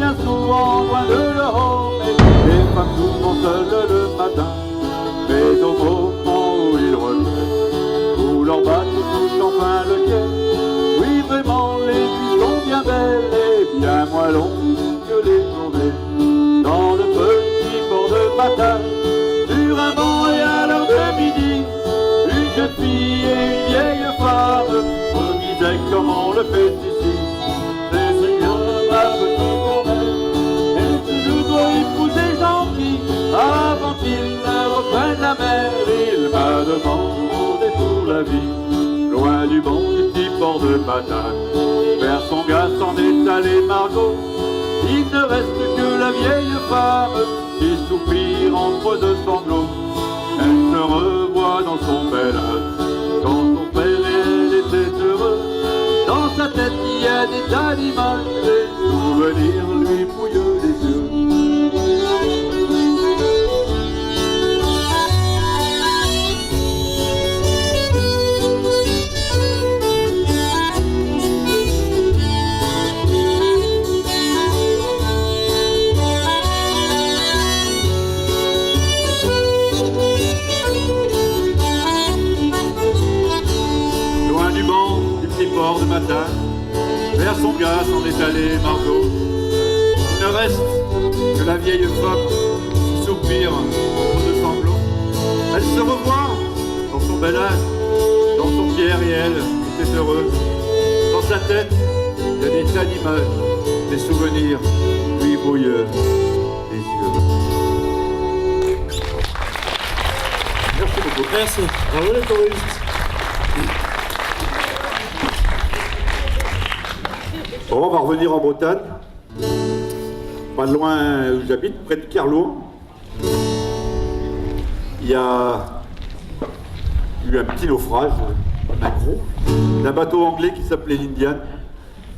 bien souvent loin de leur home. Les femmes souvent seules le matin, mais au moment où ils reviennent, où leur bateau touche enfin le quai, oui vraiment les nuits sont bien belles et bien moins longues que les journées. Dans le petit port de matin, sur un banc et à l'heure de midi, une jeune fille et une vieille femme me disaient comment on le fait ici. C'est Seigneur, ma petite grand-mère, est-ce que je dois épouser gentil avant qu'il ne reprenne la mer? Il m'a demandé pour la vie, loin du bon petit port de matin. Vers son gars s'en est allé Margot, il ne reste que la vieille femme qui soupire entre deux sanglots. Elle se revoit dans son bel âge, quand son père et elle étaient heureux. Dans sa tête il y a des tas d'images, les souvenirs lui mouillent les yeux. De matin, vers son gars s'en est allé Margot. Il ne reste que la vieille femme qui soupire entre deux sanglots. Elle se revoit dans son bel âge, dans son Pierre et elle était heureux. Dans sa tête, il y a des tas d'images, des souvenirs lui brouillent les yeux. Merci beaucoup. Merci. Bravo les choristes. Bon, on va revenir en Bretagne, pas loin où j'habite, près de Kerlouan. Il y a eu un petit naufrage, un gros, d'un bateau anglais qui s'appelait l'Indian.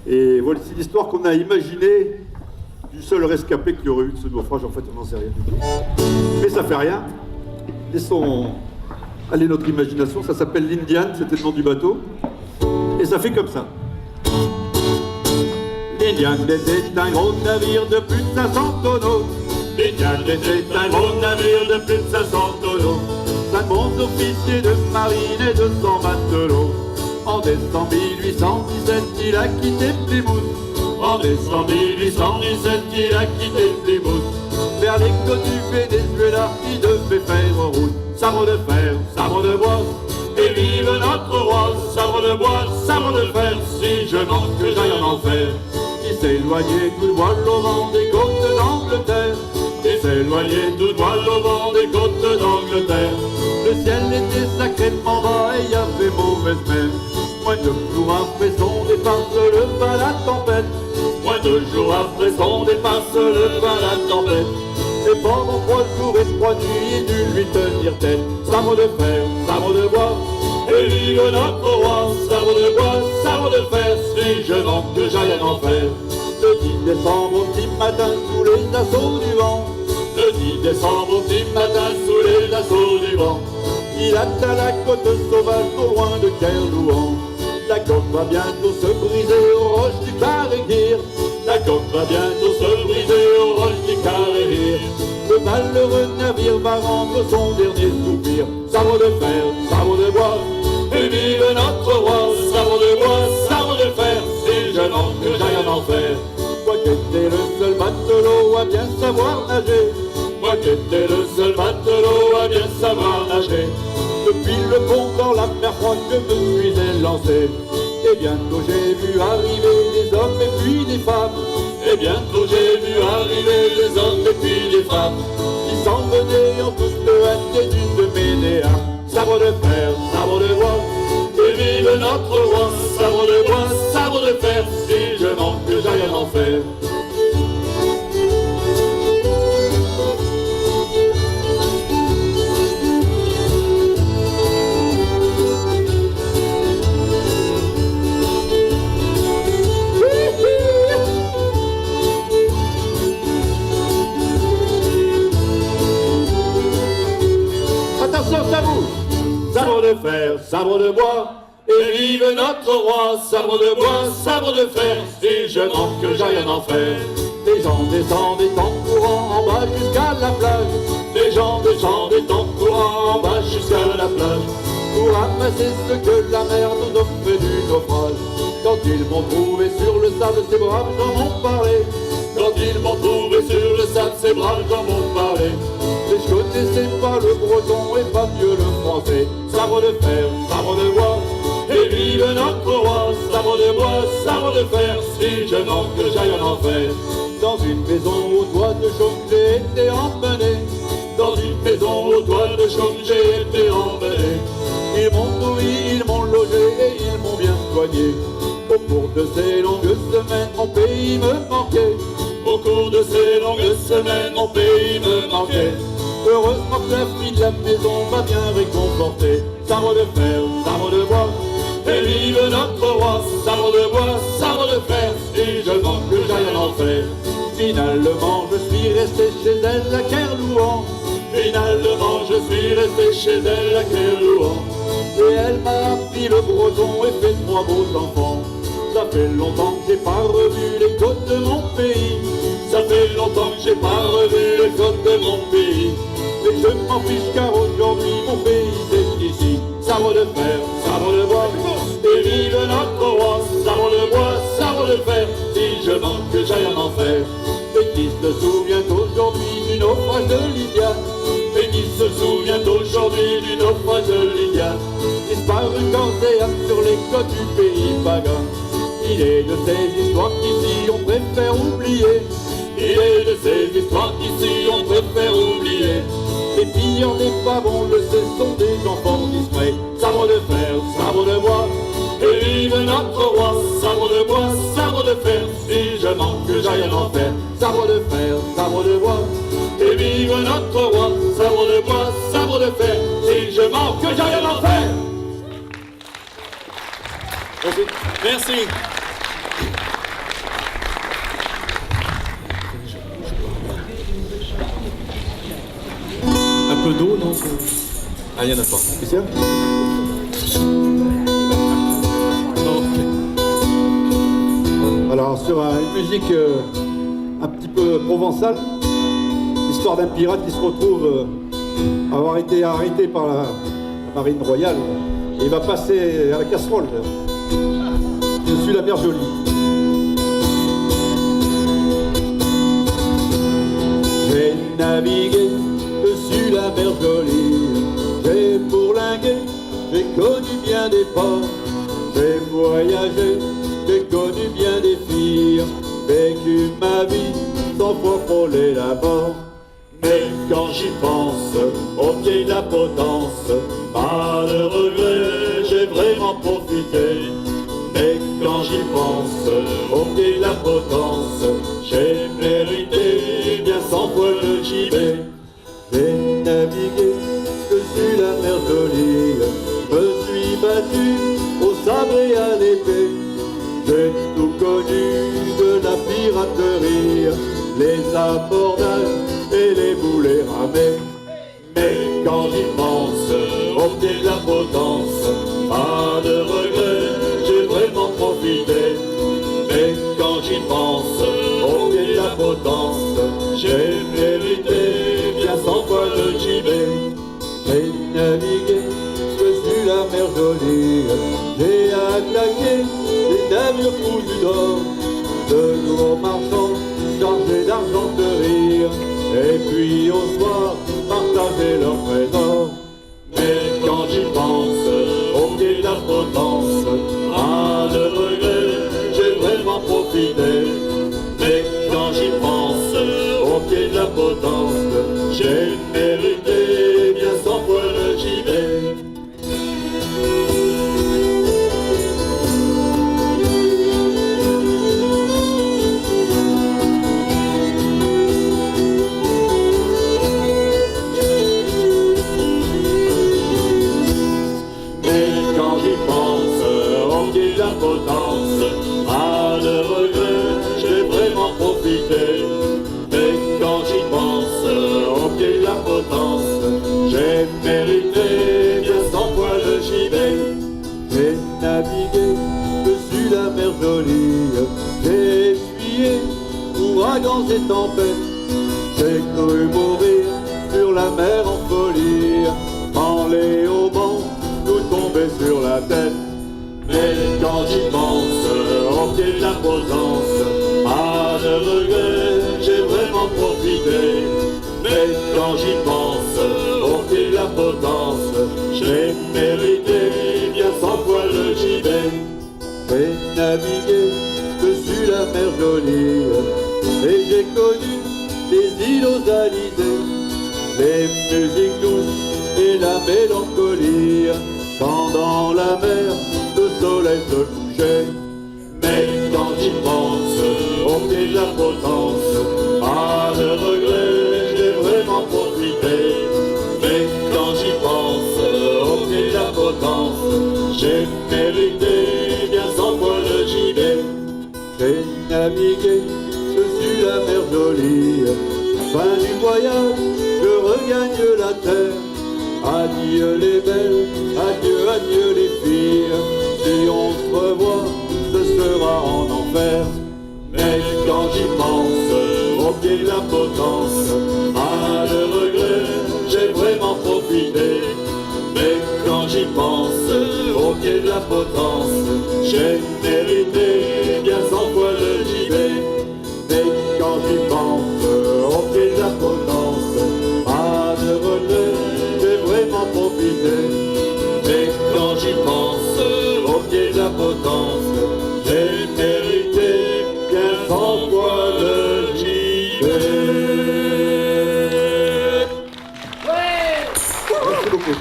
Et voici l'histoire qu'on a imaginée du seul rescapé qu'il y aurait eu de ce naufrage. En fait, on n'en sait rien du tout. Mais ça fait rien. Laissons aller notre imagination. Ça s'appelle l'Indian, c'était le nom du bateau. Et ça fait comme ça. L'Indian était un gros navire de plus de 500 tonneaux. L'Indian était un gros navire de plus de 500 tonneaux. 50 officiers de marine et 200 matelots. En décembre 1817, il a quitté Plymouth. En décembre 1817, il a quitté Plymouth. Vers les côtes du Venezuela, il devait faire route. Sabre de fer, sabre de bois, et vive notre roi. Sabre de bois, sabre de fer, si je manque que j'aille en enfer. Il s'éloignait tout droit au vent des côtes d'Angleterre. Il s'éloignait tout droit au vent des côtes d'Angleterre. Le ciel était sacrément bas et il y avait mauvaise mer. Moins de jours après son départ se leva la tempête. Moins de jours après son départ se leva la tempête. Et pendant 3 jours et 3 nuits, il dut lui tenir tête. Sabre de fer, sabre de bois, et vive notre roi. Sabre de bois, sabre de fer, si je manque que j'aille en enfer. Le 10 décembre au petit matin, sous les assauts du vent. Le 10 décembre au petit matin, sous les assauts du vent. Il atteint la côte sauvage, au loin de Kerlouan. La coque va bientôt se briser aux roches du Carré-Guir. La coque va bientôt se briser aux roches du Carré-Guir. Le malheureux navire va rendre son dernier soupir. Sabre de fer, sabre de bois, et vive notre roi. Sabre de bois, sabre de fer, si je manque que j'aille en enfer. Moi qui étais le seul matelot à bien savoir nager. Moi qui étais le seul matelot à bien savoir nager. Depuis le pont dans la mer froide je me suis élancé. Et bientôt j'ai vu arriver des hommes et puis des femmes. Et bientôt j'ai vu arriver des hommes et puis des femmes qui s'en venaient en toute hâte et d'une ménéa. Sabre de fer, sabre de bois, et vive notre roi. Sabre de bois, sabre de fer, si je manque que j'aille en enfer. Sabre de fer, sabre de bois, et vive notre roi. Sabre de bois, sabre de fer, si je manque que j'aille en enfer. Les Les gens descendaient en courant en bas jusqu'à la plage. Les gens descendaient en courant en bas jusqu'à la plage, pour ramasser ce que la mer nous offrait du naufrage. Quand ils m'ont trouvé sur le sable, ces braves gens m'ont parlé. Quand ils m'ont trouvé sur le sable, ces braves gens m'ont parlé. Mais je connaissais pas le breton et pas mieux le français. Sabre de fer, sabre de bois, et vive notre roi. Sabre de bois, sabre de fer, si je manque que j'aille en enfer. Dans une maison au toit de chaume, j'ai été emmené. Dans une maison au toit de chaume, j'ai été emmené. Ils m'ont nourri, ils m'ont logé et ils m'ont bien soigné. Au cours de ces longues semaines, mon pays me manquait. Au cours de ces longues semaines, mon pays me manquait. Heureusement que la fille de la maison m'a bien réconforté. Sabre de fer, sabre de bois, et vive notre roi. Sabre de bois, sabre de fer, si je manque que j'aille en enfer. Finalement, je suis resté chez elle à Kerlouan. Finalement, je suis resté chez elle à Kerlouan. Et elle m'a appris le breton et fait 3 beaux enfants. Ça fait longtemps que j'ai pas revu les côtes de mon pays. Ça fait longtemps que j'ai pas revu les côtes de mon pays. Mais je m'en fiche car aujourd'hui mon pays est ici. Sabre de fer, sabre de bois, et vive notre roi. Sabre de bois, sabre de fer, si je manque que j'aille en enfer. Et qui se souvient aujourd'hui du naufrage de Lydiane? Et qui se souvient aujourd'hui du naufrage de Lydiane? Disparu corséane sur les côtes du pays pagan. Il est de ces histoires qu'ici on préfère oublier. Il est de ces histoires qu'ici on préfère oublier. Les pilleurs des pavons, le sait, sont des enfants discrets. Sabre de fer, sabre de bois, et vive notre roi. Sabre de bois, sabre de fer, si je manque que j'aille en enfer. Sabre de fer, sabre de bois, et vive notre roi. Sabre de bois, sabre de fer, si je manque que j'aille en enfer. Merci. Un peu d'eau, non? Ah, il n'y en a pas. C'est sûr? Alors, sur une musique un petit peu provençale, l'histoire d'un pirate qui se retrouve avoir été arrêté par la marine royale et il va passer à la casserole. Je suis la mer Jolie. J'ai navigué dessus la mer Jolie, j'ai bourlingué, j'ai connu bien des ports, j'ai voyagé, j'ai connu bien des filles, vécu ma vie sans fois frôler la mort. Mais quand j'y pense, au pied de la potence, pas de regret, j'ai vraiment profité. Mais quand j'y pense, au pied de la potence, j'ai mérité bien 100 fois le gibet. J'ai navigué dessus la mer Jolie, me suis battu au sabre et à l'épée. J'ai tout connu de la piraterie, les abordages et les boulets ramés. Mais quand j'y pense, au pied de la potence, pas de regret, j'ai vraiment profité. Mais quand j'y pense, au pied de la potence, j'ai mérité bien 100 fois le gibet. J'ai navigué dessus la mer Jolie, j'ai attaqué les navires cousus d'or, de gros marchands chargés d'argenterie, et puis au soir partager leur trésor. Mais quand j'y pense, au pied de la potence, pas de regret, j'ai vraiment profité. Mais quand j'y pense, au pied de la potence, j'ai mérité bien 100 fois le gibet. Pas de regret, j'ai vraiment profité. Mais quand j'y pense, au pied de la potence, j'ai mérité bien 100 fois le gibet. J'ai navigué dessus la mer Jolie, j'ai essuyé pour ouragans et tempêtes. J'ai cru mourir sur la mer en folie, quand les haubans nous tombaient sur la tête. Mais quand j'y pense, au pied de la potence, pas de regret, j'ai vraiment profité. Mais quand j'y pense, au pied de la potence, j'ai mérité bien 100 fois le gibet. J'ai navigué dessus la mer jolie, et j'ai connu les îles aux alizés, les musiques douces et la mélancolie, quand dans la mer le soleil se couchait. Mais quand j'y pense, au pied de la potence, pas de regret, j'ai vraiment profité. Mais quand j'y pense, au pied de la potence, j'ai mérité bien 100 fois le gibet. J'ai navigué dessus la mer jolie, fin du voyage, je regagne la terre. Adieu les belles, adieu, adieu les filles, si on se revoit, ce sera en enfer. Mais quand j'y pense, au pied de la potence, pas de regret, j'ai vraiment profité. Mais quand j'y pense, au pied de la potence, j'ai mérité bien 100 fois le gibet. Mais quand j'y pense, au pied de la potence, pas de regret, j'ai vraiment profité. Mais quand j'y pense, au pied de la potence, j'ai mérité bien 100 fois le gibet. Merci beaucoup.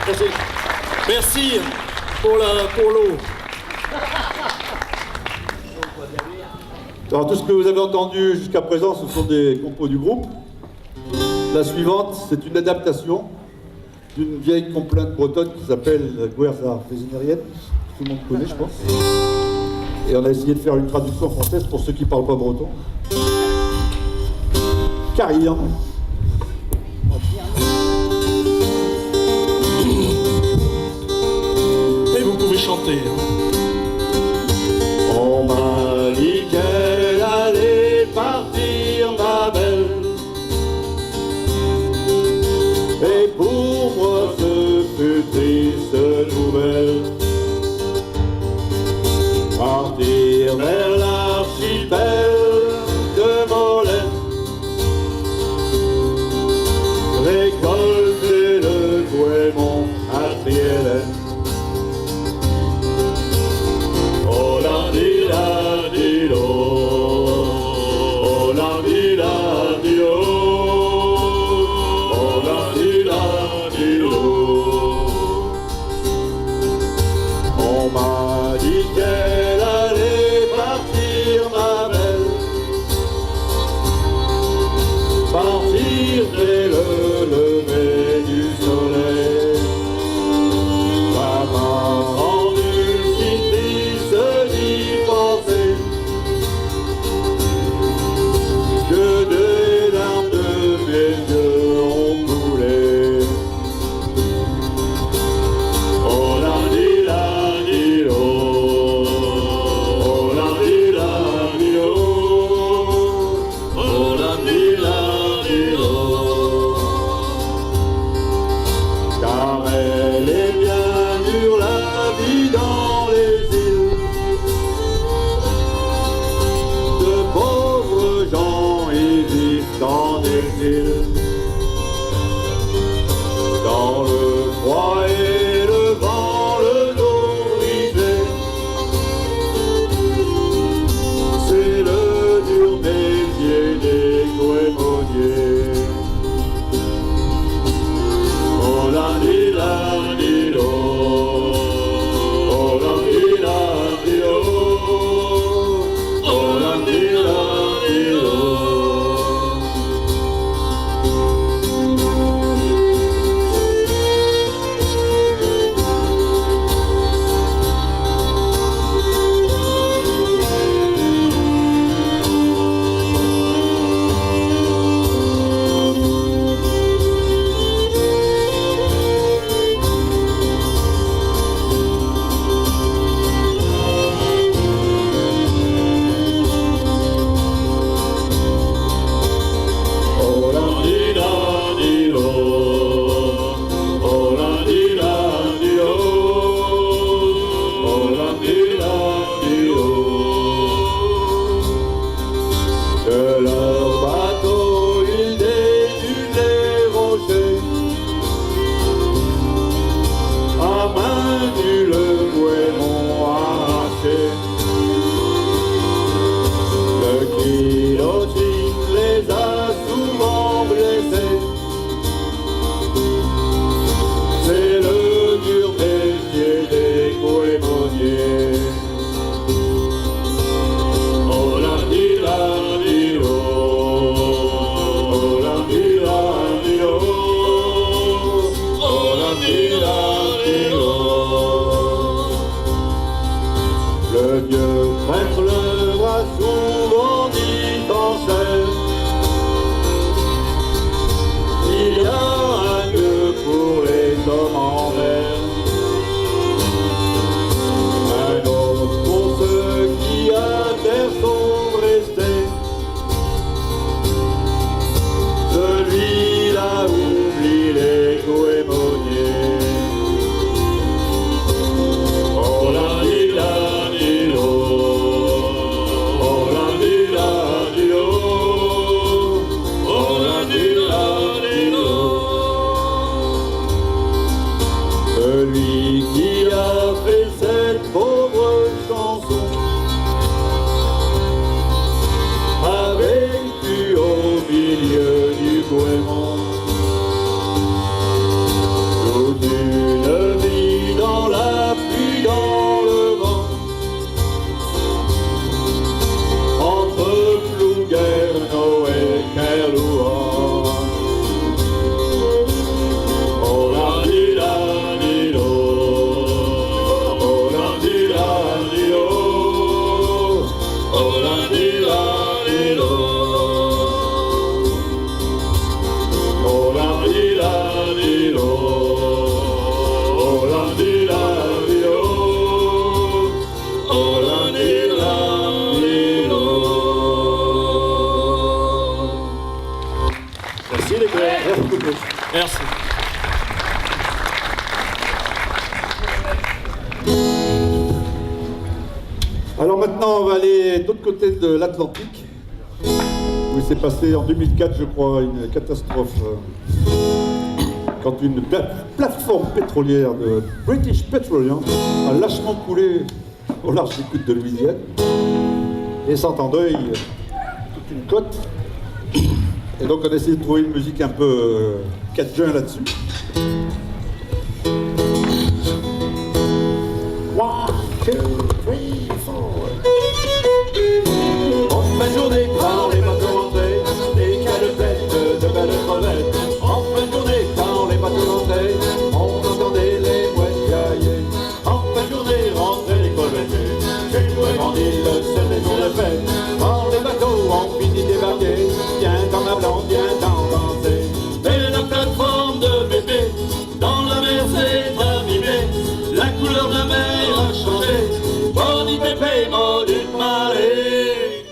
Merci. Merci pour l'eau. Alors tout ce que vous avez entendu jusqu'à présent, ce sont des compos du groupe. La suivante, c'est une adaptation d'une vieille complainte bretonne qui s'appelle Guerza Fézinérienne, tout le monde connaît, je pense. Et on a essayé de faire une traduction française pour ceux qui ne parlent pas breton. Carrière. Et vous pouvez chanter. On m'a dit qu'elle allait partir, ma belle. Et pour moi ce fut triste nouvelle. Partir vers l'archipel de Molène, récolter le goémon à Triélène. Oh la di la di lo, oh la di la di lo, oh la di la di lo. On m'a dit qu'elle allait partir, ma belle, partir dès le lever du soleil. Ça m'a rendu si triste d'y penser, que des larmes de mes yeux ont coulé. Oh la di la di lo, oh la di la di lo, oh la di la di lo. Car elle est bien dure la vie dans les îles, de pauvres gens y vivent en exil, dans le froid et le vent, le dos brisé. C'est le dur métier des goémoniers. Oh la di la di lo, oh la di la di lo, oh la di la di lo. Alors maintenant, on va aller de l'autre côté de l'Atlantique, où il s'est passé en 2004, je crois, une catastrophe quand une plateforme pétrolière de British Petroleum a lâchement coulé au large des côtes de Louisiane, laissant en deuil toute une côte. Et donc on a essayé de trouver une musique un peu cajun là-dessus. En fin de journée, quand les bateaux rentraient, des cales pleines de belles crevettes. En fin de journée, quand les bateaux rentraient, on entendait les mouettes jaillir. En fin de journée, rentraient les crevettes. Chez nous, à Grande Île, c'est les jours de fête. Quand les bateaux ont fini de débarquer, viens dans ma blonde, viens dans danser. Et la plateforme de bébé, dans la mer s'est abîmée. La couleur de la mer a changé. Maudit pépé, maudite marée.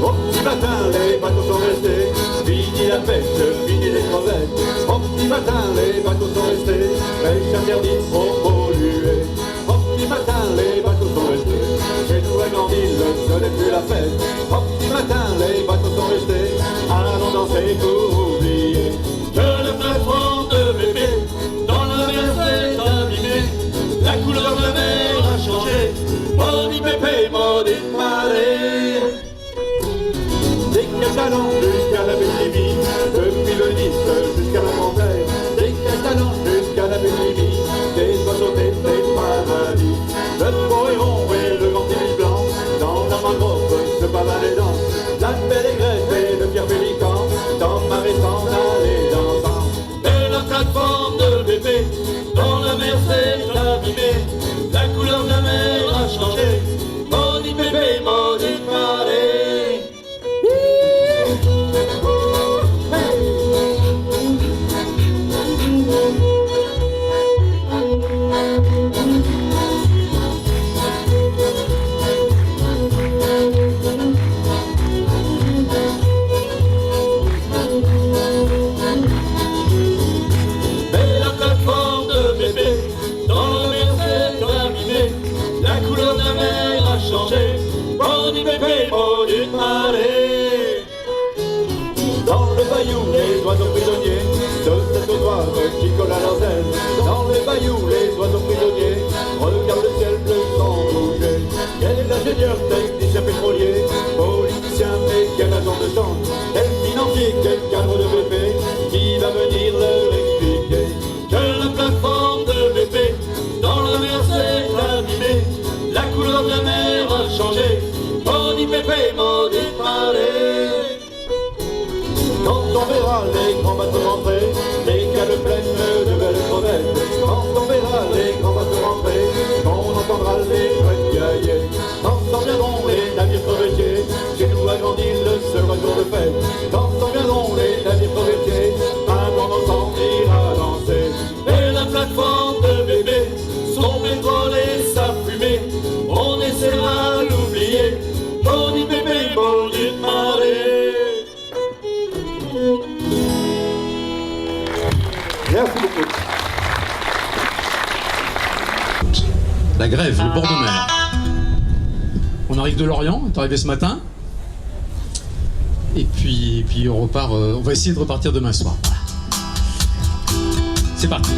Au petit matin, les bateaux sont restés. Fini la pêche, fini les crevettes. Au petit matin, les bateaux sont restés. Pêche interdite, trop polluée. Au petit matin, les bateaux sont restés. Chez nous à Grande Île, ce n'est plus la fête. Au petit matin, les bateaux sont restés. Allons danser pour oublier que la plateforme de bébé dans la mer s'est abîmée. La couleur de la mer a changé. Maudit pépé, maudite marée. Des Catalans jusqu'à la Bolivie, depuis Venise jusqu'à la montagne. Des Catalans jusqu'à la Bolivie, des oiseaux des paradis. Le beau héron et le grand ibis blanc, dans la mangrove se baladent les dents. La belle aigrette et le fier pélican, dans ma rétente allée dansant. Et la plateforme de bébé, dans la mer s'est abîmée. La couleur de la mer a changé. Maudit bébé, maudite marée. Maudit bébé, maudite marée. Dans le bayou, les oiseaux prisonniers de cette eau noire qui colle à leurs ailes. Dans le bayou, les oiseaux prisonniers regardent le ciel bleu sans bouger. Quel est l'ingénieur, technicien pétrolier, politicien, mais quel agent de change, quel financier, quel cadre de bébé qui va venir leur expliquer que la plateforme de bébé dans la mer s'est abîmée. La couleur de la mer a changé. Maudit pépé, maudite marée. Quand on verra les grands bateaux rentrer, les cales pleines de belles crevettes. Quand on verra les grands bateaux rentrer, on entendra les mouettes jaillir. Quand s'en viendront les navires crevettiers, chez nous à Grande Île sera jour de fête. Quand s'en viendront les navires crevettiers, avant on s'en ira danser. Et la plateforme de bébé, son pétrole et sa fumée, on essaiera d'oublier. Maudit bébé, maudite marée. Merci beaucoup. La grève, le bord de mer. On arrive de Lorient, on est arrivé ce matin. Et puis on repart, on va essayer de repartir demain soir. Voilà. C'est parti.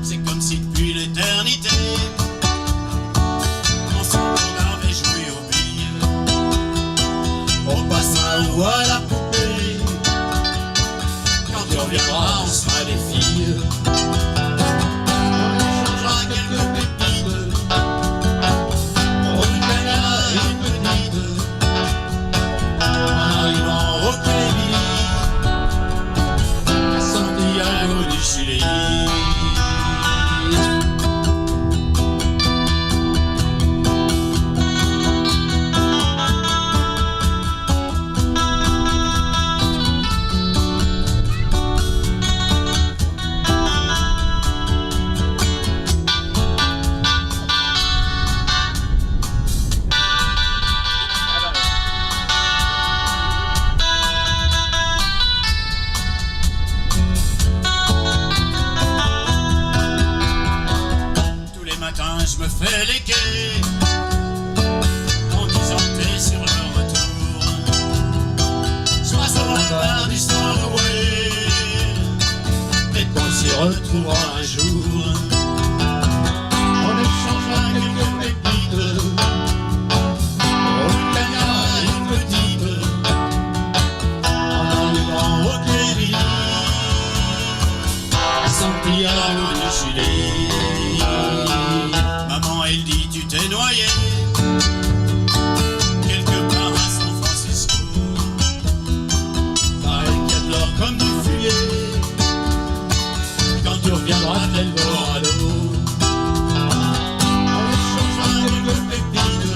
C'est comme si depuis l'éternité reviendra, on sera des filles. On échangera quelques pépites, une cana et une petite, en arrivant au Québec, à Santiago du Chili. Je me fais les quais en disant t'es sur le retour, soit sur le bar du Stowaway, peut-être qu'on s'y retrouvera un jour. On échangera quelques pépites, une cana et une petite, en arrivant au Québec, à Santiago du Chili. Elle dit tu t'es noyé quelque part à San Francisco, pareil qu'il y a de l'or comme du fuyé quand tu reviendras de l'Eldorado. On échangera quelques pépites,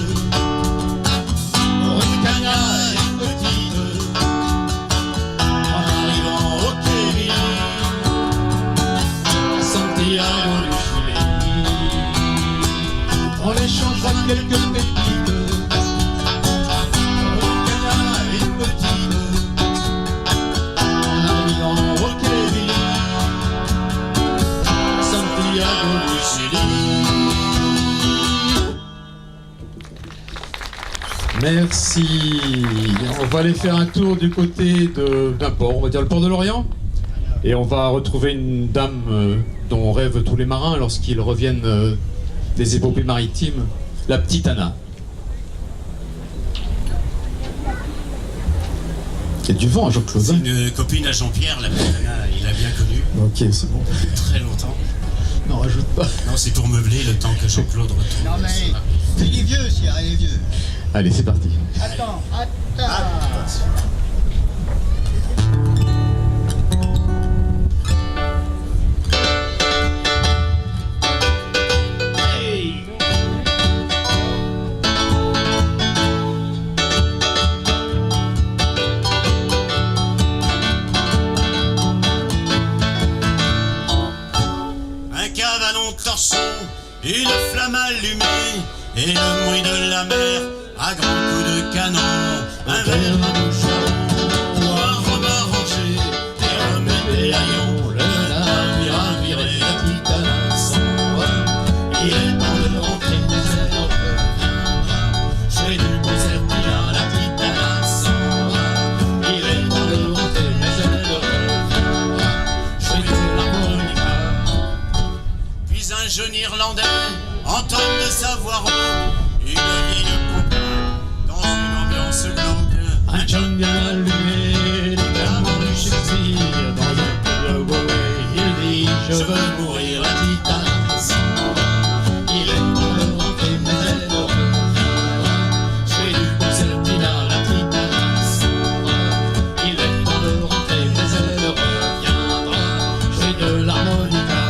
une cana et une petite, en arrivant au Québec, à Santiago du Chili. On échangera quelques pépites, une cana et une petite, en arrivant au Québec, Santiago du Chili. Merci. On va aller faire un tour du côté d'un port, on va dire le port de Lorient. Et on va retrouver une dame dont rêvent tous les marins lorsqu'ils reviennent des épopées maritimes, la petite Anna. Il y a du vent à Jean-Claude. C'est une copine à Jean-Pierre, la petite Anna, il a bien connu. Ok, c'est bon. Très longtemps. Non, rajoute pas. Non, c'est pour meubler le temps que Jean-Claude retourne. Non mais, il est vieux, si, il est vieux. Allez, c'est parti. Attends. Une flamme allumée et le bruit de la mer à grands coups de canon. Un verre à bouchon, un rhum arrangé, des rhums et des haillons. Le navire a viré, la petite Anna s'en va. Il est temps de rentrer, mais elle reviendra. Je fais du concertina, la petite Anna s'en va. Il est temps de rentrer, mais elle reviendra. Je fais de l'harmonica. Puis un jeune Irlandais entame de savoir une vieille poupée dans une ambiance glauque. Un jeune bien allumé, les gamins du Shakespeare dans un club Bowie. Il dit je veux mourir, la petite Anna s'en va. Il est temps de rentrer, mais elle reviendra. Je fais du concertina, la petite Anna s'en va. Il est temps de rentrer, mais elle reviendra. Je fais de l'harmonica.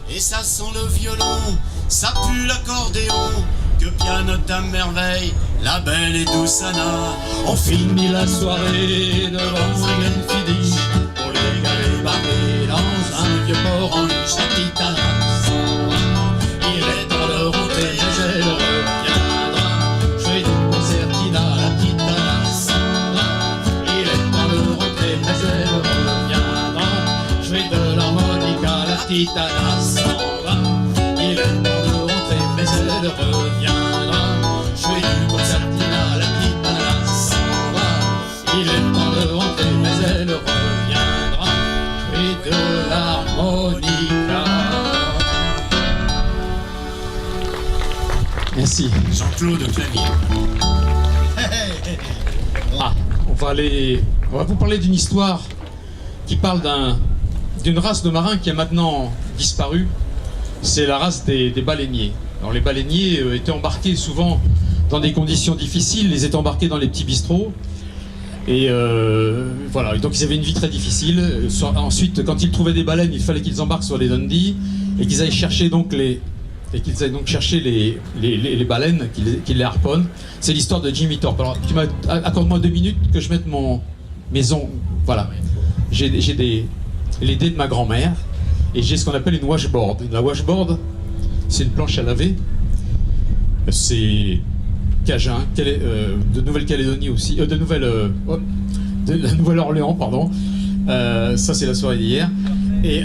Et ça sent le violon, ça pue l'accordéon, que pianote à merveille la belle et douce Anna. On finit la soirée devant un Glenfiddich pour les gars débarquer dans un vieux port en luche. La petite Anna s'en va. Il est temps de rentrer, mais elle reviendra. Je fais du concertina, la petite Anna s'en va. Il est temps de rentrer, mais elle reviendra. Je fais de l'harmonica, la petite Anna s'en va. Il est temps de rentrer, mais elle reviendra. Je fais du concertina, la petite Anna s'en va. Il est temps de rentrer, mais elle reviendra. Je fais de l'harmonica. Merci. Jean-Claude Clavier. Ah, on va vous parler d'une histoire qui parle d'une race de marins qui a maintenant disparu. C'est la race des baleiniers. Alors les baleiniers étaient embarqués souvent dans des conditions difficiles, ils étaient embarqués dans les petits bistrots. Et voilà, donc ils avaient une vie très difficile. Ensuite, quand ils trouvaient des baleines, il fallait qu'ils embarquent sur les Dundee et qu'ils aillent chercher donc les baleines, qu'ils les harponnent. C'est l'histoire de Jimmy Thorpe. Alors, accorde-moi 2 minutes que je mette mes ongles. Voilà, j'ai les dés de ma grand-mère et j'ai ce qu'on appelle une washboard. La washboard, c'est une planche à laver. C'est Cajun, de Nouvelle-Calédonie aussi, de la Nouvelle-Orléans, pardon. Ça, c'est la soirée d'hier. Et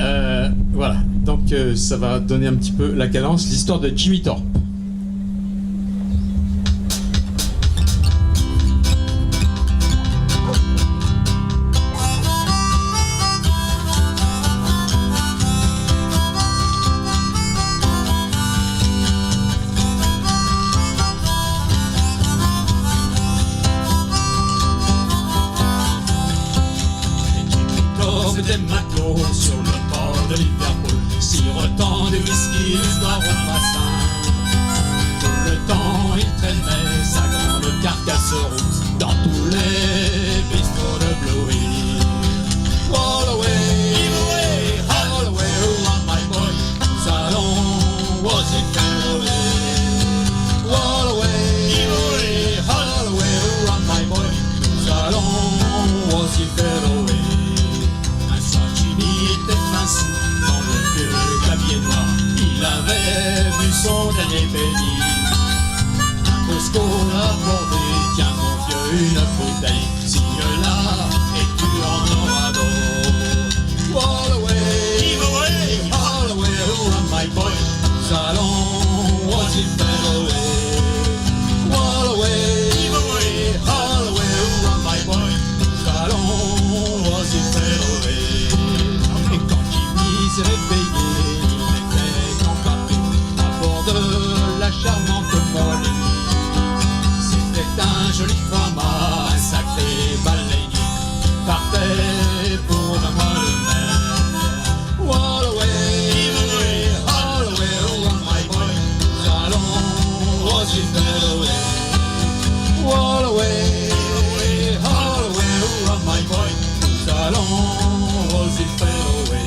voilà, donc ça va donner un petit peu la cadence, l'histoire de Jimmy Thorpe. Des matelots sur le port de Liverpool, sirotant du whisky jusqu'à Rompassin. Tout le temps il traînait sa grande carcasse rousse dans tous les bistrots de Bluey. All away, oh my boy, salon was it away. All away, oh my boy, salon was it away. Dans le vieux clavier noir, il avait vu son dernier penny. Un Bosco l'a bordé, tiens mon vieux, une bouteille, signe-la et tu en auras d'autres. All away, oh my boy, salon was it fell away. All away, oh my boy, salon was it fell away. Il s'est réveillé, il était embarqué à bord de la charmante Molly. C'était un joli format, un sacré baleinier, partait pour un mois de mer. All away, oh my boy, salon was it fell away. All away, oh my boy, salon was it fell away.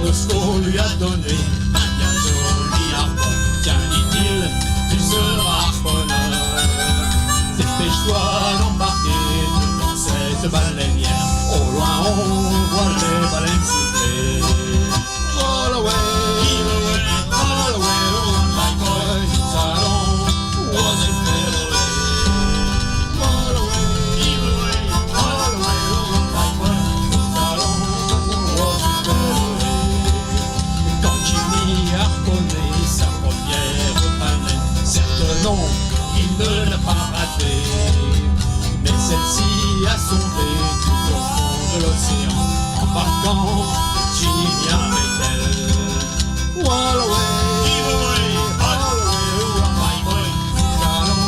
Bosco lui a donné un bien joli harpon. Tiens, dit-il, tu seras harponneur. Dépêche-toi d'embarquer dans cette baleinière. Au loin on voit les baleines siffler. All away, oh my boy, salon was it fell away. All away, oh my boy, salon was it fell away. Quand Jimmy harponnait sa première baleine, certes non, il ne l'a pas raté, mais celle-ci a sauvé tout au fond de l'océan, embarquant Jimmy avec elle. All away, oh my boy, salon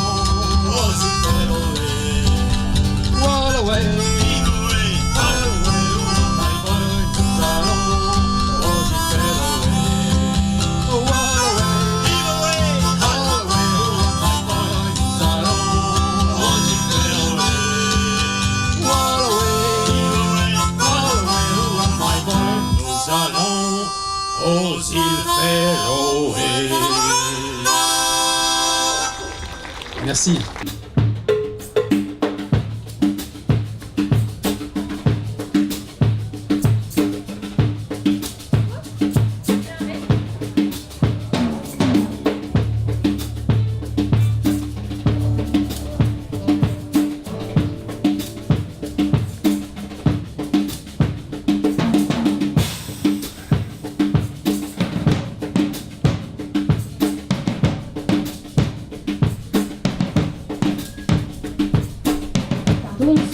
was it fell away. All away, oh my boy, salon was it fell away. All away, oh my boy, salon was it fell away. All away, oh my boy, salon was it fell away. Merci.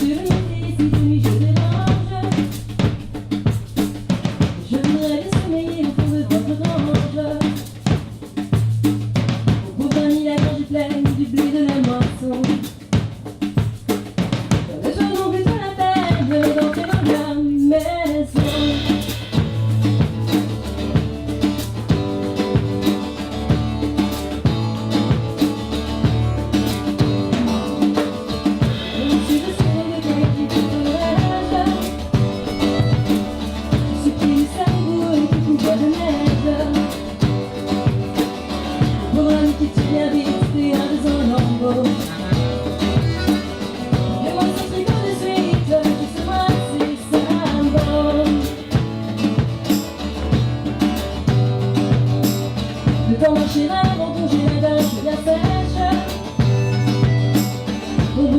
monsieur le métier, si de nuit je dérange, je voudrais bien sommeiller au fond de votre grange. Au pauvre ami, la grange est pleine du blé de la moisson. Ne faisons plutôt la peine d'entrer dans la maison.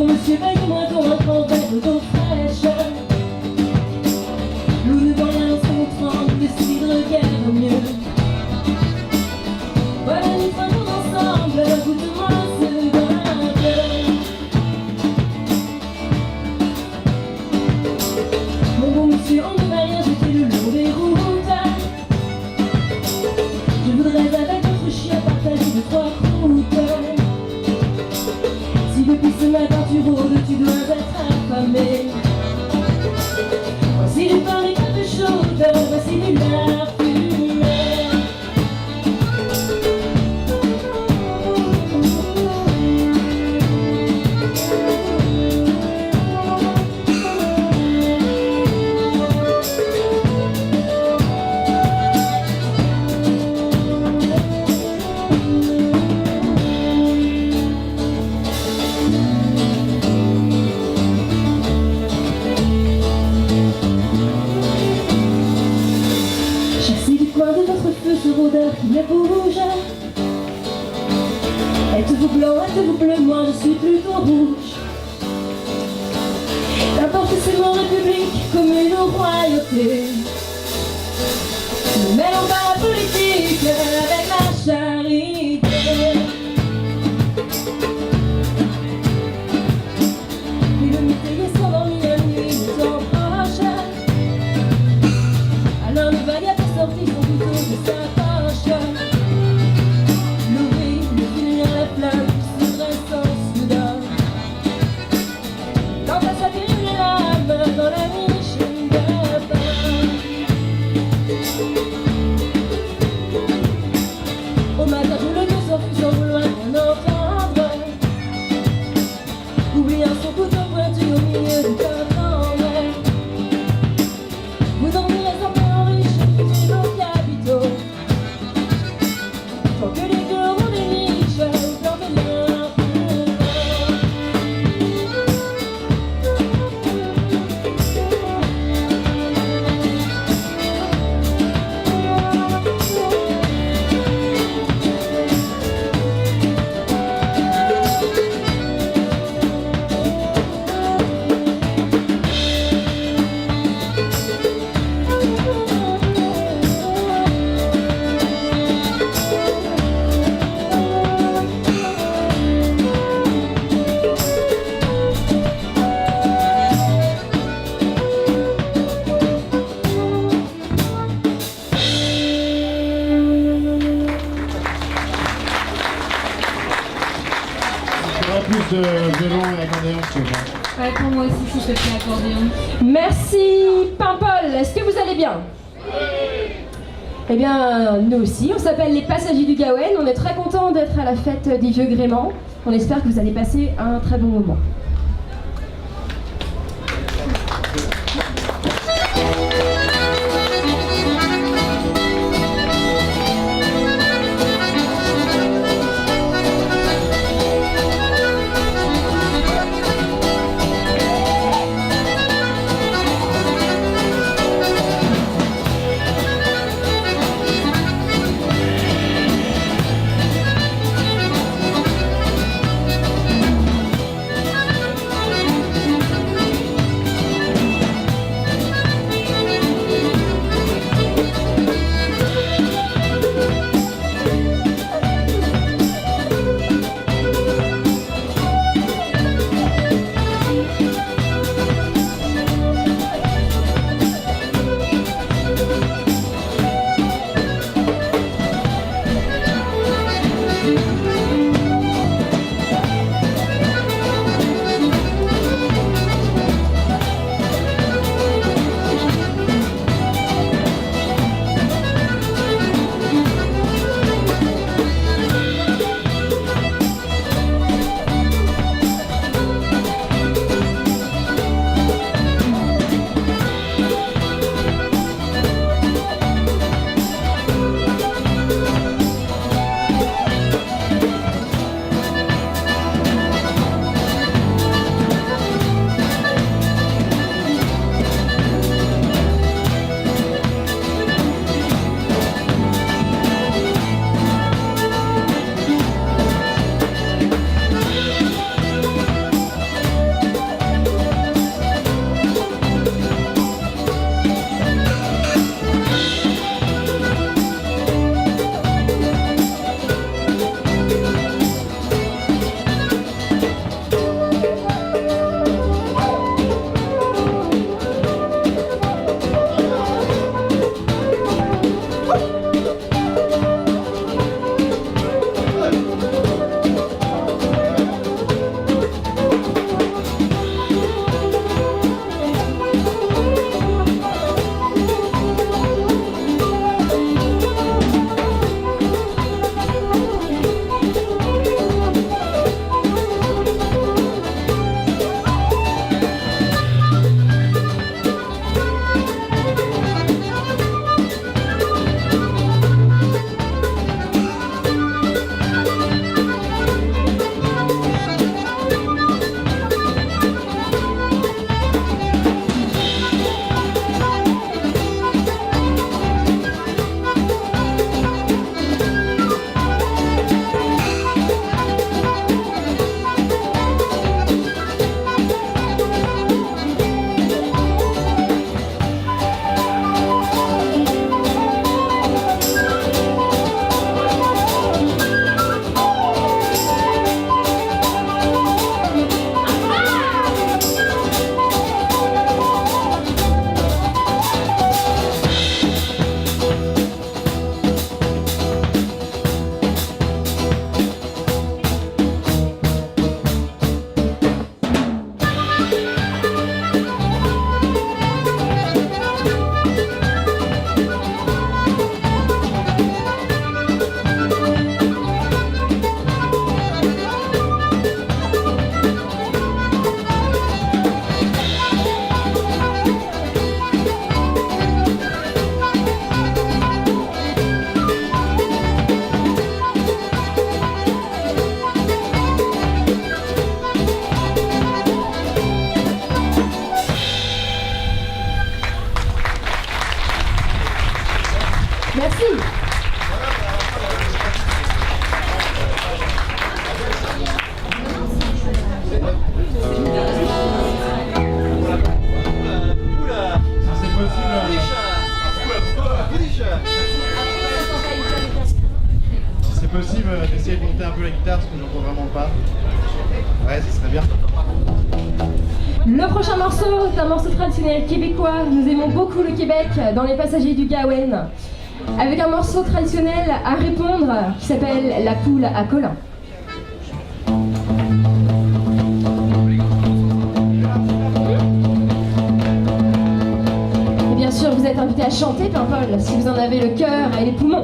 Monsieur, paye-moi ton trempette d'eau fraîche. Nous ne voyons rien son tremble de cidre guère mieux. Voilà, nous faisons ensemble, goûte-moi ce vin bleu. Mon bon monsieur, on ne va rien jeter le long des routes. Je voudrais avec notre chien partager de 3 croûtes. Si depuis ce matin tu rôdes, tu dois être affamé. Voici du pain et quelque chose, voici du lard fumé. Ce rôdeur qui me bouge. Êtes-vous blanc, êtes-vous bleu, moi je suis plutôt rouge. N'importe, c'est mon république, commune ou royauté. Ne mêlons pas la politique avec la charité. Et le métayer s'endormit à nuit, nous en proche. Alors le vague a sorti son couteau de sa poche. L'ouvrir, le finir la flamme, se dressant soudain. Dans sa terrible lame, dans la niche de pain. Au matin, tout le cœur s'enfuit sans vouloir rien entendre. Oubliant son couteau pointu au milieu du corps en mer. Vous dormirez en paix en riche, et vos capitaux. Tant que les gueux auront des niches, plantez leur poumon. Plus de violon et accordéon, s'il vous plaît. Ouais, pour moi aussi, si je fais l'accordéon. Merci Paimpol, est-ce que vous allez bien? Eh bien, nous aussi, on s'appelle les Passagers du Gawen, on est très contents d'être à la fête des Vieux Gréments. On espère que vous allez passer un très bon moment. essayer de monter un peu la guitare parce que j'entends vraiment pas. Ouais, ça serait bien. Le prochain morceau est un morceau traditionnel québécois. Nous aimons beaucoup le Québec dans les passagers du Gawain. Avec un morceau traditionnel à répondre qui s'appelle La poule à Colin. Et bien sûr, vous êtes invité à chanter, Paimpol, si vous en avez le cœur et les poumons.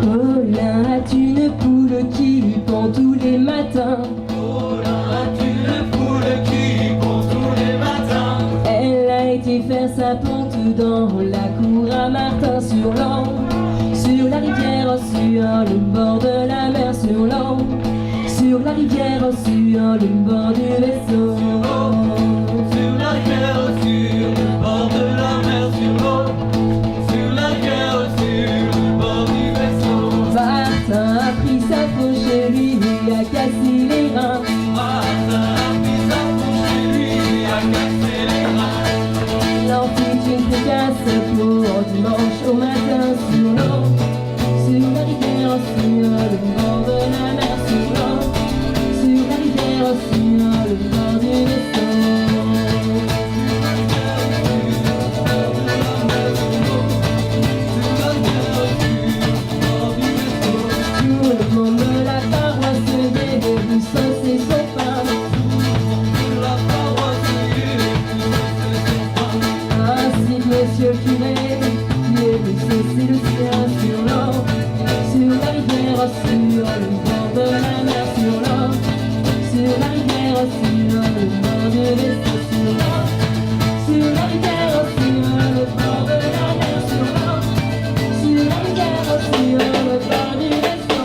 Colin a une poule qui pond tous les matins. Faire sa ponte dans la cour à Martin-sur-Long, sur la rivière, sur le bord de la mer, sur l'eau, sur la rivière, sur le bord du vaisseau, sur la rivière, sur le bord de la mer, sur l'eau, sur la rivière, sur le bord du vaisseau. Martin a pris sa peau chez lui et a cassé les reins. Martin a pris sa peau chez lui et a cassé les reins. Une fricasse pour dimanche au matin sur l'eau, sur la rivière, sur le bord de la mer, sur l'eau, sur la rivière, sur le bord du vaisseau. Tout le monde de la paroisse du sauce et son pain. Monsieur le curé, qui est le sauce et le sien sur l'eau, sur la rivière, sur le bord de la mer, sur l'eau, sur la rivière, sur le bord du vaisseau, sur l'eau, sur la rivière, sur le bord de la mer, sur l'eau, sur la rivière, sur le bord du vaisseau.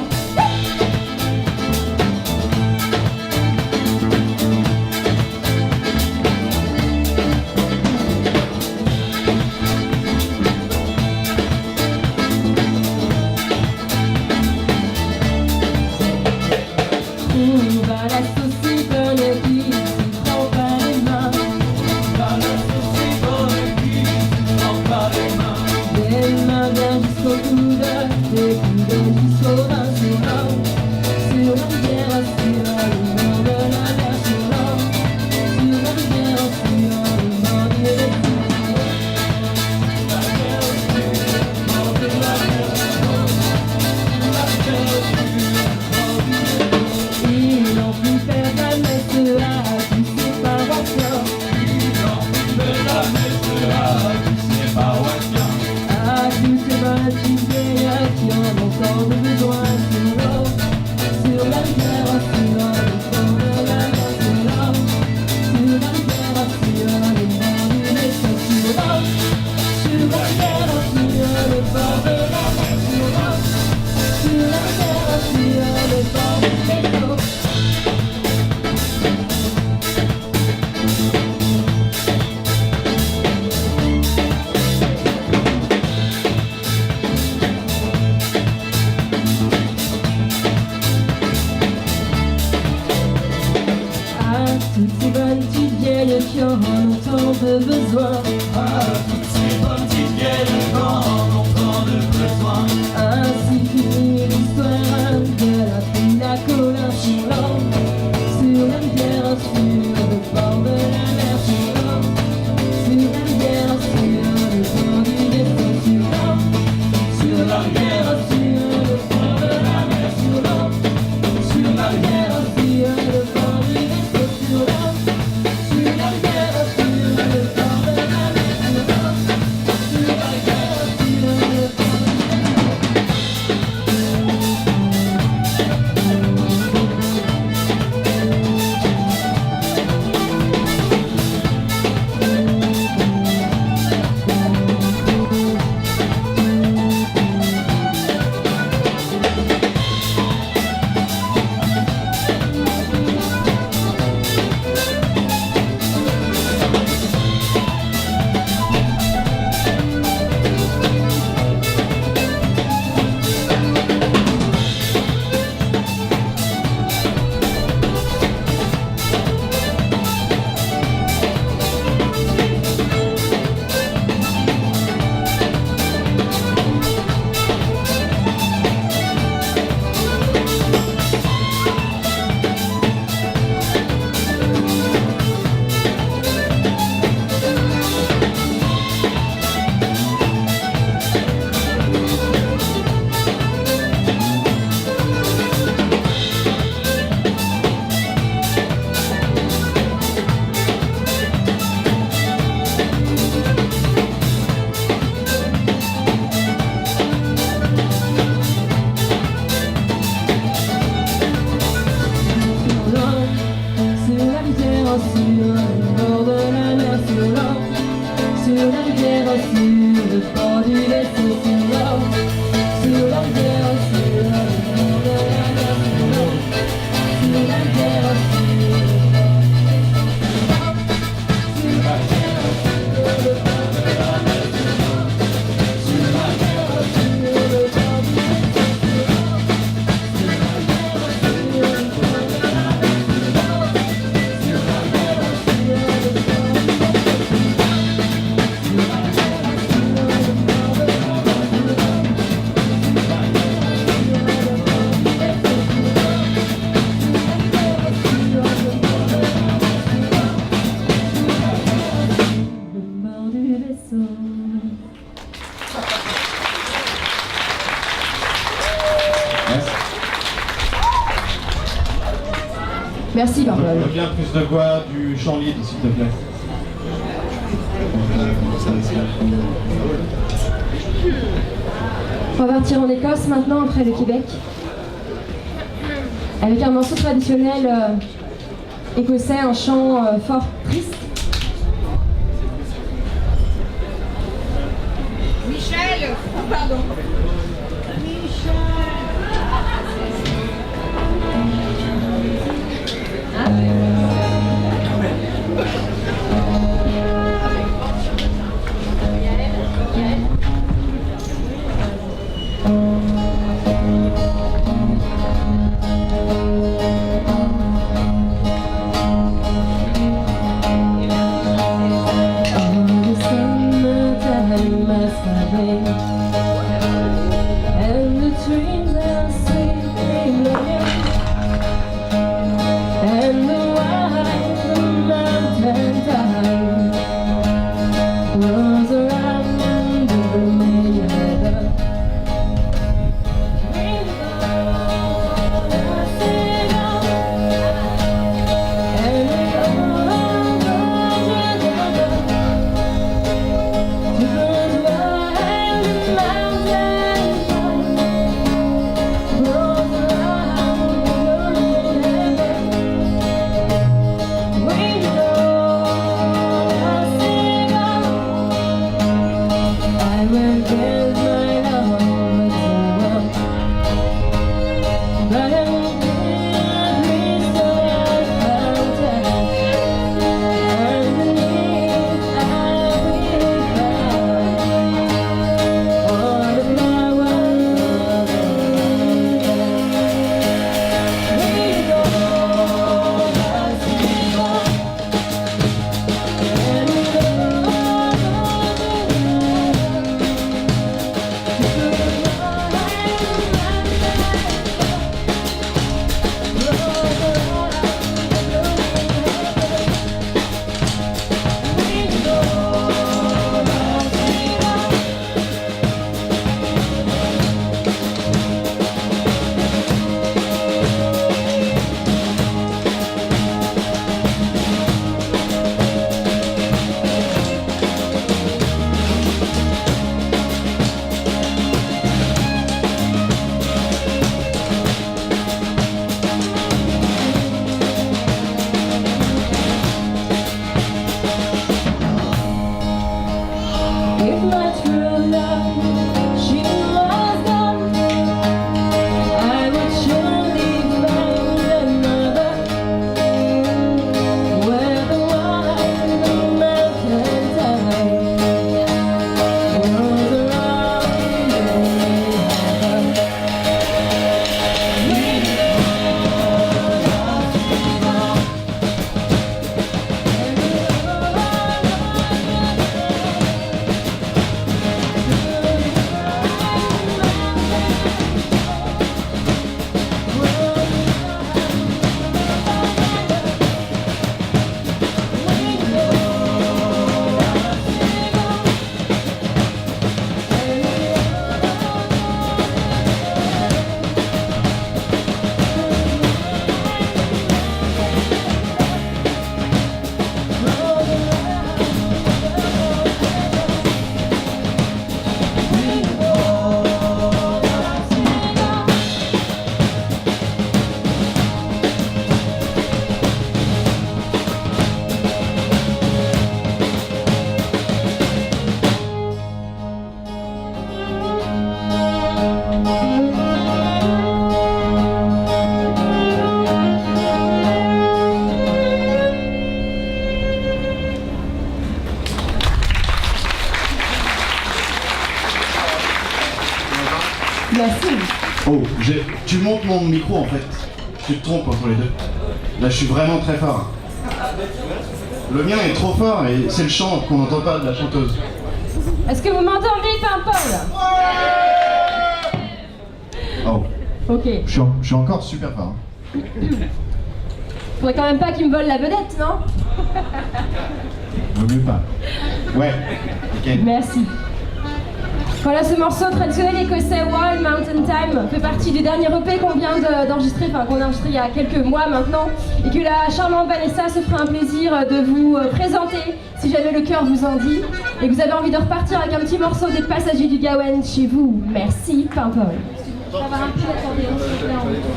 Merci, Pampol. Bien plus de voix du chant libre, s'il te plaît. On va partir en Écosse maintenant, après le Québec, avec un morceau traditionnel écossais, un chant fort triste. Michel, pardon. And the dreams are sleeping and the wild mountain tide rolls around under me. Merci. Oh, tu montes mon micro en fait. Tu te trompes entre les deux. Là, je suis vraiment très fort. Le mien est trop fort et c'est le chant qu'on n'entend pas de la chanteuse. Est-ce que vous m'entendez, Pampol? Oh, Ok. je suis encore super fort. Faudrait quand même pas qu'il me vole la vedette, non? Vaut mieux pas. Ouais, ok. Merci. Voilà, ce morceau traditionnel écossais Wild Mountain Time fait partie du dernier EP qu'on vient d'enregistrer, enfin qu'on a enregistré il y a quelques mois maintenant, et que la charmante Vanessa se fera un plaisir de vous présenter si jamais le cœur vous en dit, et que vous avez envie de repartir avec un petit morceau des Passagers du Gawain chez vous. Merci, Paimpol. On va avoir un petit accordéon, s'il vous plaît, en retour.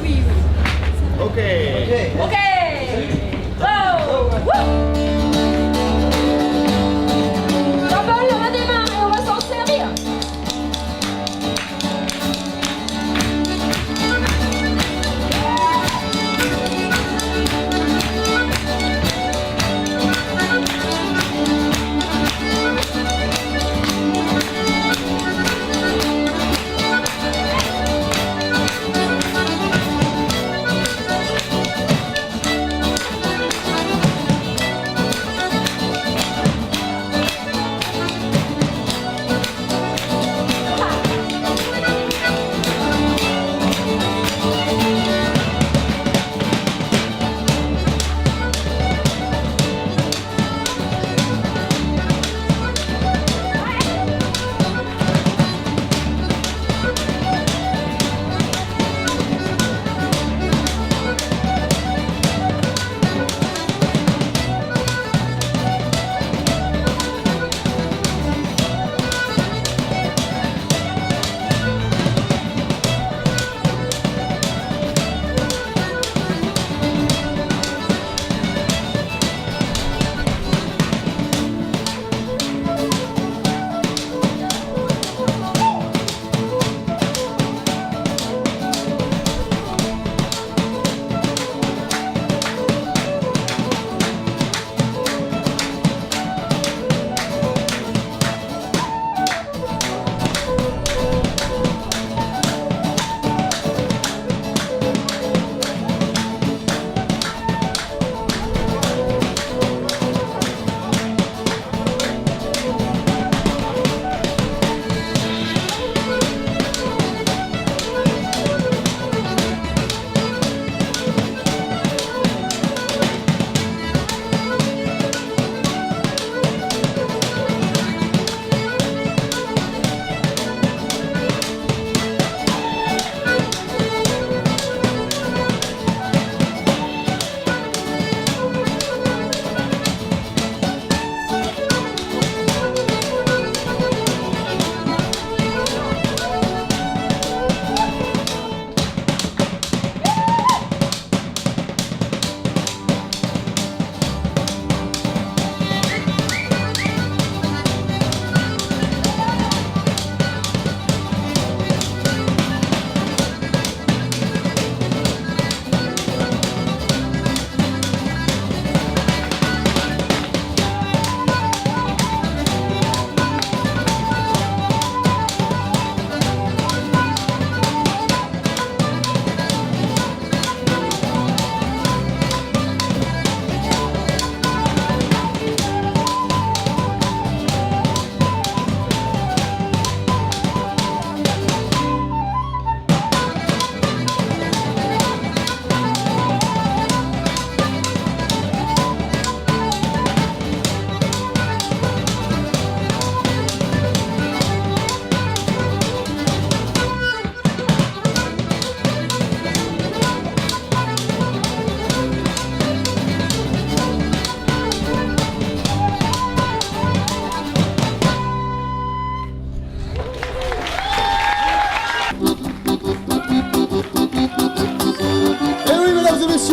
Oui, oui. Ok. Ok. Oh. Woo. Paimpol, on a des mains et on va s'en servir.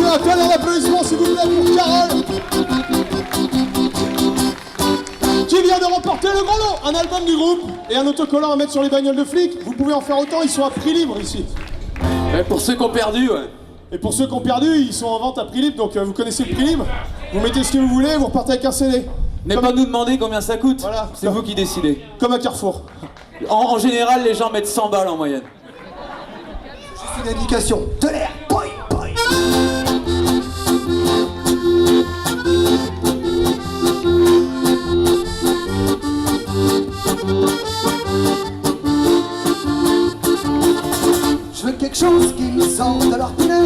Un tonnerre d'applaudissements s'il vous plaît pour Carole, qui vient de remporter le gros lot, un album du groupe et un autocollant à mettre sur les bagnoles de flics. Vous pouvez en faire autant, ils sont à prix libre ici. Et pour ceux qui ont perdu, ouais. Et pour ceux qui ont perdu, ils sont en vente à prix libre, donc vous connaissez le prix libre. Vous mettez ce que vous voulez, vous repartez avec un CD. N'allez pas nous demander combien ça coûte, voilà, c'est vous qui décidez. Comme à Carrefour. En général, les gens mettent 100 balles en moyenne. C'est une indication. Tonnerre, boy, boy. Je veux quelque chose qui me sort de l'ordinaire,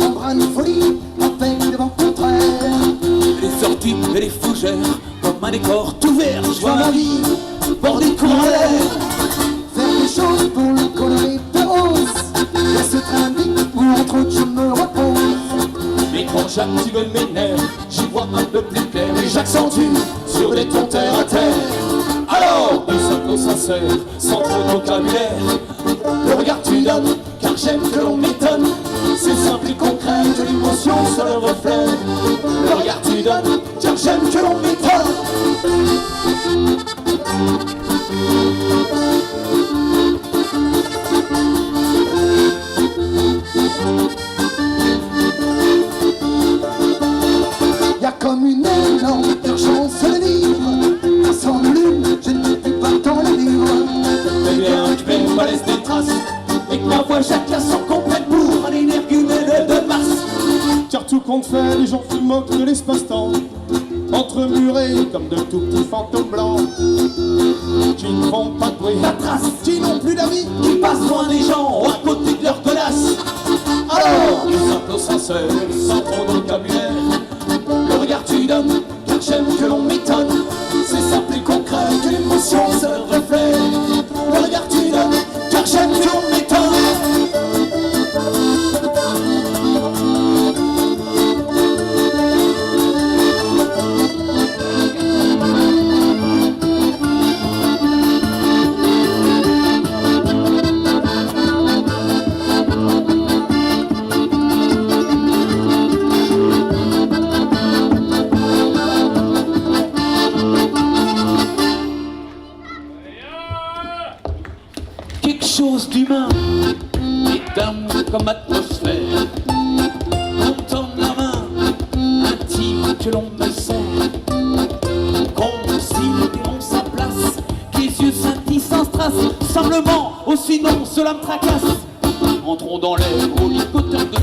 un brin de folie avec des vents contraires. Les sorties et les fougères, comme un décor tout vert. Je vois ma vie, bordée de courant d'air. Faire des choses pour le colorer de rose. Dans ce train de vie où entre autres je me repose. Mais quand j'active mes nerfs, j'y vois un peu plus clair et j'accentue sur des tons terre à terre. Alors, de simple au sincère, sans trop de vocabulaire, le regard tu donnes, car j'aime que l'on m'étonne. C'est simple et concret, de l'émotion sur le reflet. Le regard tu donnes, car j'aime que l'on m'étonne. Y'a comme une énorme urgence de vivre. Sans lune, je ne puis pas tant le vivre. Mais bien que mes pas laisse des traces, et que ma voix chaque classe en complète pour un énergumène de masse. Car tout compte fait, les gens se moquent de l'espace-temps, entremurés comme de tout petits fantômes blancs, qui ne font pas de bruit, La trace qui n'ont plus d'amis, qui passe loin des gens, à côté de leur godasse. Alors, du simple au sincère, sans trop de vocabulaire, le regard tu donnes, car j'aime que l'on m'étonne. C'est simple et concret, que l'émotion se reflète. Le regard tu donnes, car j'aime que l'on m'étonne. Quelque chose d'humain et d'amour comme atmosphère. On tend la main, intime que l'on me serre. Qu'on signe et on sa place, que les yeux scintillent sans strass. Simplement, oh sinon cela me tracasse. Entrons dans l'air au licoteur de